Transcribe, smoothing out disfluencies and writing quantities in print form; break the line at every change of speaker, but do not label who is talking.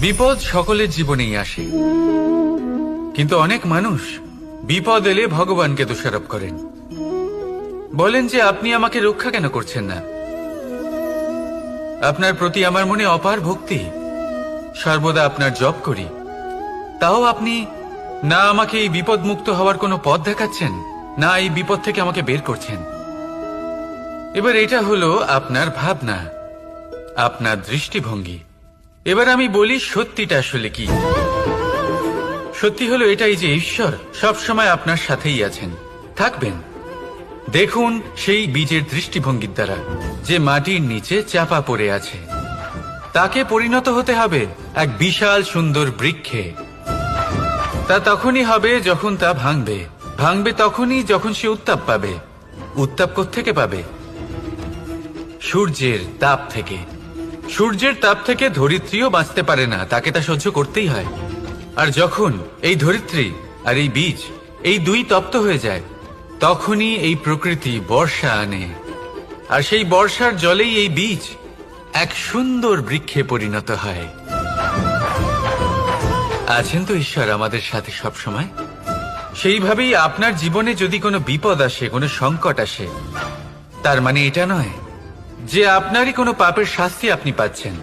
বিপদ সকলের জীবনেই আসে, কিন্তু অনেক মানুষ বিপদ এলে ভগবানকে দোষারোপ করেন, বলেন যে আপনি আমাকে রক্ষা কেন করছেন না। আপনার প্রতি আমার মনে অপার ভক্তি, সর্বদা আপনার জপ করি, তাও আপনি না আমাকে এই বিপদ মুক্ত হওয়ার কোনো পথ দেখাচ্ছেন, না এই বিপদ থেকে আমাকে বের করছেন। এবার এটা হলো আপনার ভাবনা, আপনার দৃষ্টিভঙ্গি। এবার আমি বলি সত্যিটা আসলে কি। সত্যি হলো এটাই যে ঈশ্বর সবসময় আপনার সাথেই আছেন, থাকবেন। দেখুন সেই বীজের দৃষ্টিভঙ্গির দ্বারা যে মাটির নিচে চাপা পড়ে আছে, তাকে পরিণত হতে হবে এক বিশাল সুন্দর বৃক্ষে। তা তখনই হবে যখন তা ভাঙবে, ভাঙবে তখনই যখন সে উত্তাপ পাবে। উত্তাপ কোত্থেকে পাবে? সূর্যের তাপ থেকে। সূর্যের তাপ থেকে ধরিত্রীও বাঁচতে পারে না, তাকে তা সহ্য করতেই হয়। আর যখন এই ধরিত্রী আর এই বীজ এই দুই তপ্ত হয়ে যায়, তখনই এই প্রকৃতি বর্ষা আনে, আর সেই বর্ষার জলেই এই বীজ এক সুন্দর বৃক্ষে পরিণত হয়। আছেন তো ঈশ্বর আমাদের সাথে সব সময়। সেইভাবেই আপনার জীবনে যদি কোনো বিপদ আসে, কোনো সংকট আসে, তার মানে এটা নয় যে আপনারই কোনো পাপের শাস্তি আপনি পাচ্ছেন।